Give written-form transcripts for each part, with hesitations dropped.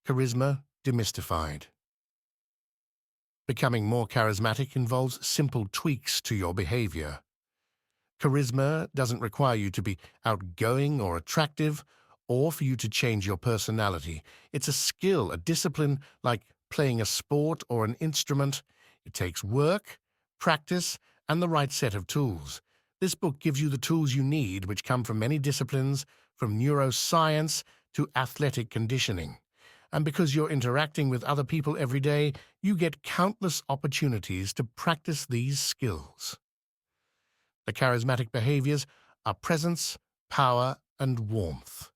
Charisma demystified. Becoming more charismatic involves simple tweaks to your behavior. Charisma doesn't require you to be outgoing or attractive, or for you to change your personality. It's a skill, a discipline like playing a sport or an instrument. It takes work, practice, and the right set of tools. This book gives you the tools you need, which come from many disciplines, from neuroscience to athletic conditioning. And because you're interacting with other people every day, you get countless opportunities to practice these skills. The charismatic behaviors are presence, power, and warmth.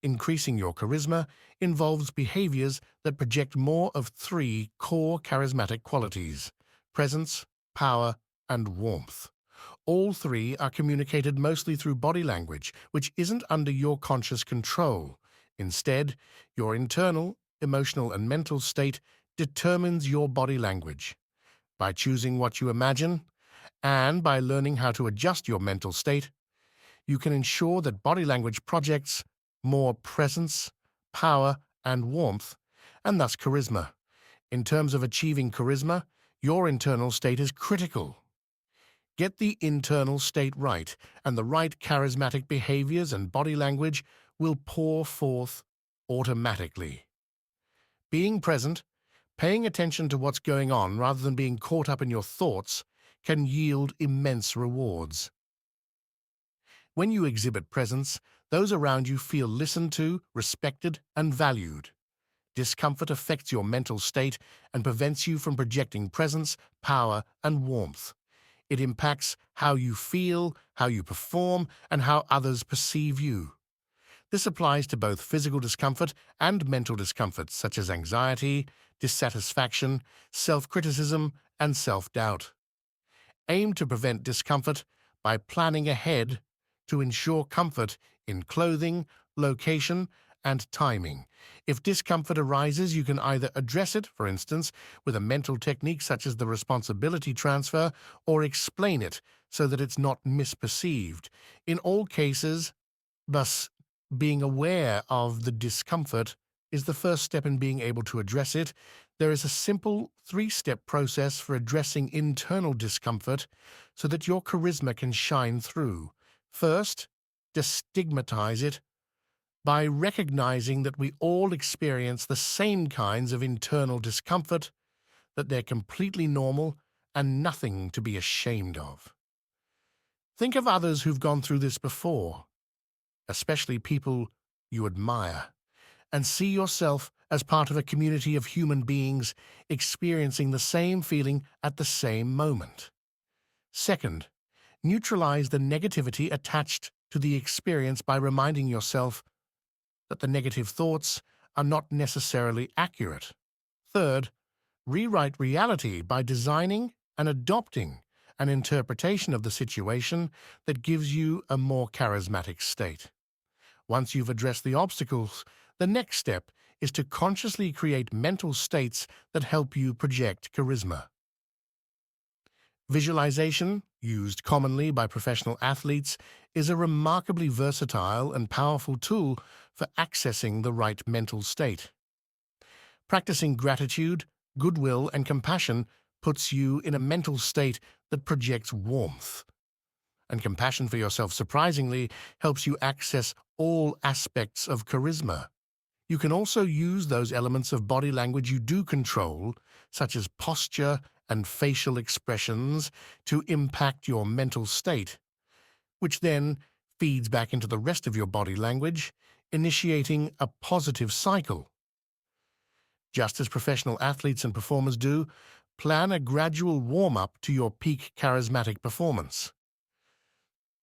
Increasing your charisma involves behaviors that project more of three core charismatic qualities: presence, power, and warmth. All three are communicated mostly through body language, which isn't under your conscious control. Instead, your internal, emotional, and mental state determines your body language. By choosing what you imagine, and by learning how to adjust your mental state, you can ensure that body language projects more presence, power, and warmth, and thus charisma. In terms of achieving charisma, your internal state is critical. Get the internal state right, and the right charismatic behaviors and body language will pour forth automatically. Being present, paying attention to what's going on rather than being caught up in your thoughts, can yield immense rewards. When you exhibit presence, those around you feel listened to, respected, and valued. Discomfort affects your mental state and prevents you from projecting presence, power, and warmth. It impacts how you feel, how you perform, and how others perceive you. This applies to both physical discomfort and mental discomfort, such as anxiety, dissatisfaction, self-criticism, and self-doubt. Aim to prevent discomfort by planning ahead to ensure comfort in clothing, location, and timing. If discomfort arises, you can either address it, for instance, with a mental technique such as the responsibility transfer, or explain it so that it's not misperceived. In all cases, thus, being aware of the discomfort is the first step in being able to address it. There is a simple three-step process for addressing internal discomfort so that your charisma can shine through. First, destigmatize it by recognizing that we all experience the same kinds of internal discomfort, that they're completely normal and nothing to be ashamed of. Think of others who've gone through this before, especially people you admire, and see yourself as part of a community of human beings experiencing the same feeling at the same moment. Second, neutralize the negativity attached to the experience by reminding yourself that the negative thoughts are not necessarily accurate. Third, rewrite reality by designing and adopting an interpretation of the situation that gives you a more charismatic state. Once you've addressed the obstacles, the next step is to consciously create mental states that help you project charisma. Visualization, used commonly by professional athletes, is a remarkably versatile and powerful tool for accessing the right mental state. Practicing gratitude, goodwill, and compassion puts you in a mental state that projects warmth. And compassion for yourself, surprisingly, helps you access all aspects of charisma. You can also use those elements of body language you do control, such as posture and facial expressions, to impact your mental state, which then feeds back into the rest of your body language, initiating a positive cycle. Just as professional athletes and performers do, plan a gradual warm-up to your peak charismatic performance.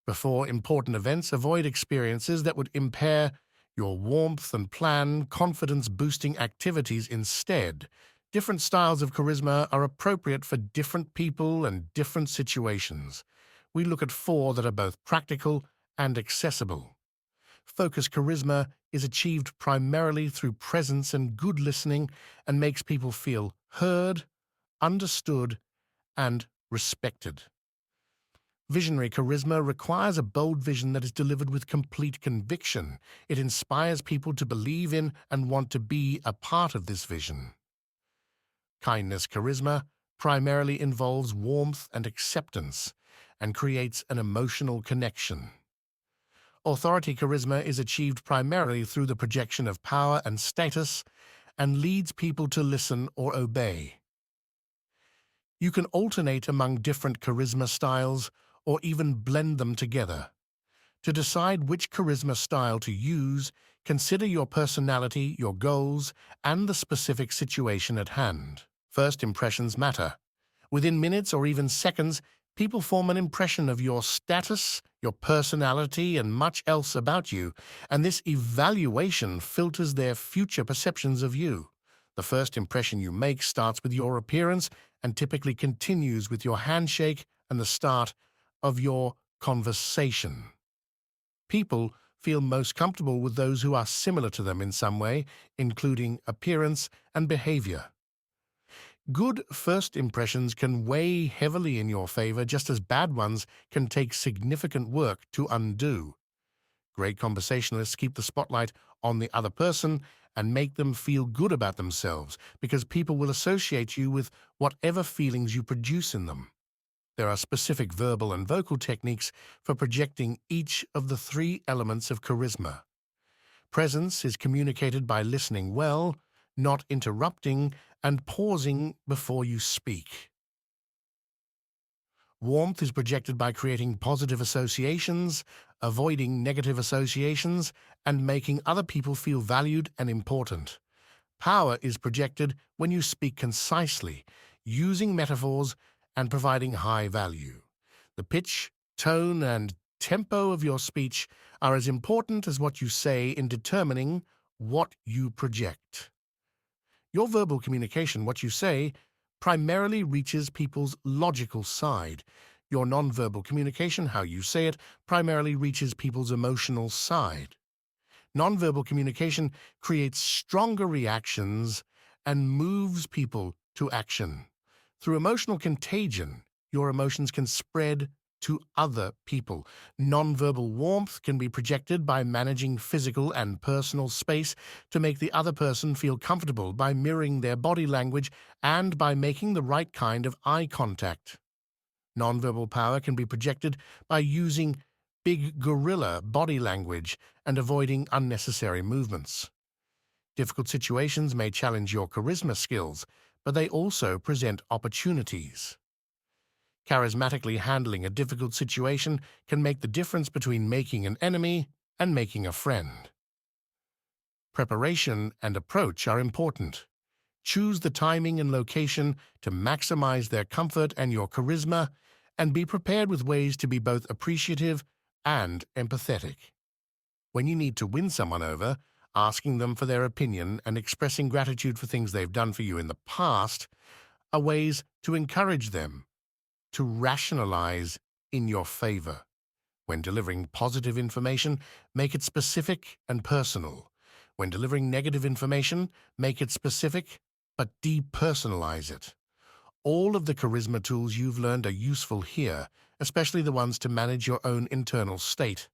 Before important events, avoid experiences that would impair your warmth and plan confidence-boosting activities instead. Different styles of charisma are appropriate for different people and different situations. We look at 4 that are both practical and accessible. Focused charisma is achieved primarily through presence and good listening and makes people feel heard, understood, and respected. Visionary charisma requires a bold vision that is delivered with complete conviction. It inspires people to believe in and want to be a part of this vision. Kindness charisma primarily involves warmth and acceptance and creates an emotional connection. Authority charisma is achieved primarily through the projection of power and status and leads people to listen or obey. You can alternate among different charisma styles or even blend them together. To decide which charisma style to use, consider your personality, your goals, and the specific situation at hand. First impressions matter. Within minutes or even seconds, people form an impression of your status, your personality, and much else about you, and this evaluation filters their future perceptions of you. The first impression you make starts with your appearance and typically continues with your handshake and the start of your conversation. People feel most comfortable with those who are similar to them in some way, including appearance and behavior. Good first impressions can weigh heavily in your favor, just as bad ones can take significant work to undo. Great conversationalists keep the spotlight on the other person and make them feel good about themselves, because people will associate you with whatever feelings you produce in them. There are specific verbal and vocal techniques for projecting each of the three elements of charisma. Presence is communicated by listening well, not interrupting, and pausing before you speak. Warmth is projected by creating positive associations, avoiding negative associations, and making other people feel valued and important. Power is projected when you speak concisely, using metaphors and providing high value. The pitch, tone, and tempo of your speech are as important as what you say in determining what you project. Your verbal communication, what you say, primarily reaches people's logical side. Your nonverbal communication, how you say it, primarily reaches people's emotional side. Nonverbal communication creates stronger reactions and moves people to action. Through emotional contagion, your emotions can spread to other people. Nonverbal warmth can be projected by managing physical and personal space to make the other person feel comfortable, by mirroring their body language, and by making the right kind of eye contact. Nonverbal power can be projected by using big gorilla body language and avoiding unnecessary movements. Difficult situations may challenge your charisma skills, but they also present opportunities. Charismatically handling a difficult situation can make the difference between making an enemy and making a friend. Preparation and approach are important. Choose the timing and location to maximize their comfort and your charisma, and be prepared with ways to be both appreciative and empathetic. When you need to win someone over, asking them for their opinion and expressing gratitude for things they've done for you in the past are ways to encourage them to rationalize in your favor. When delivering positive information, make it specific and personal. When delivering negative information, make it specific but depersonalize it. All of the charisma tools you've learned are useful here, especially the ones to manage your own internal state.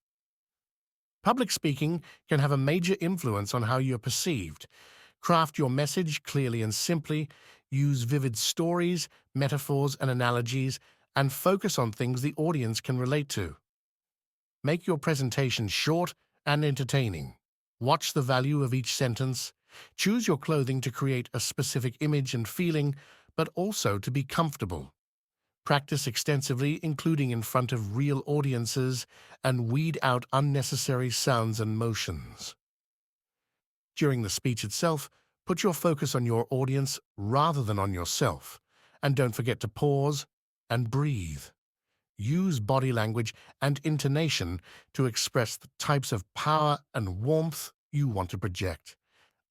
Public speaking can have a major influence on how you're perceived. Craft your message clearly and simply, use vivid stories, metaphors, and analogies, and focus on things the audience can relate to. Make your presentation short and entertaining. Watch the value of each sentence. Choose your clothing to create a specific image and feeling, but also to be comfortable. Practice extensively, including in front of real audiences, and weed out unnecessary sounds and motions. During the speech itself, put your focus on your audience rather than on yourself, and don't forget to pause and breathe. Use body language and intonation to express the types of power and warmth you want to project.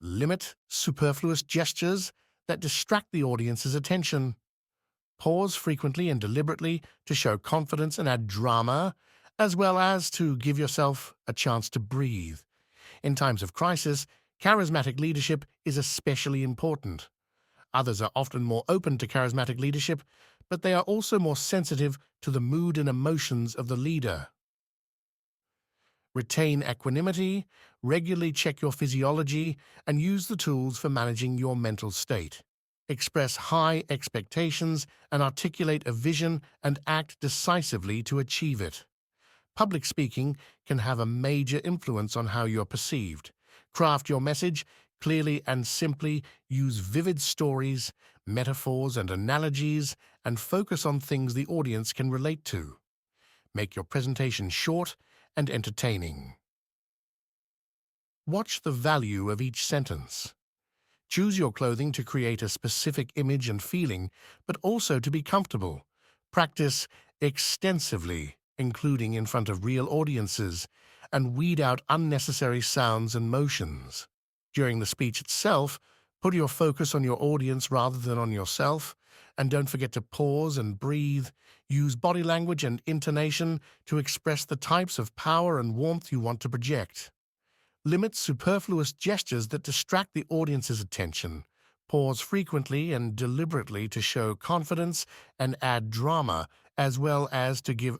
Limit superfluous gestures that distract the audience's attention. Pause frequently and deliberately to show confidence and add drama, as well as to give yourself a chance to breathe. In times of crisis, charismatic leadership is especially important. Others are often more open to charismatic leadership, but they are also more sensitive to the mood and emotions of the leader. Retain equanimity, regularly check your physiology, and use the tools for managing your mental state. Express high expectations and articulate a vision and act decisively to achieve it. Public speaking can have a major influence on how you're perceived. Craft your message clearly and simply, use vivid stories, metaphors, and analogies, and focus on things the audience can relate to. Make your presentation short and entertaining. Watch the value of each sentence. Choose your clothing to create a specific image and feeling, but also to be comfortable. Practice extensively, including in front of real audiences, and weed out unnecessary sounds and motions. During the speech itself, put your focus on your audience rather than on yourself, and don't forget to pause and breathe. Use body language and intonation to express the types of power and warmth you want to project. Limit superfluous gestures that distract the audience's attention. Pause frequently and deliberately to show confidence and add drama, as well as to give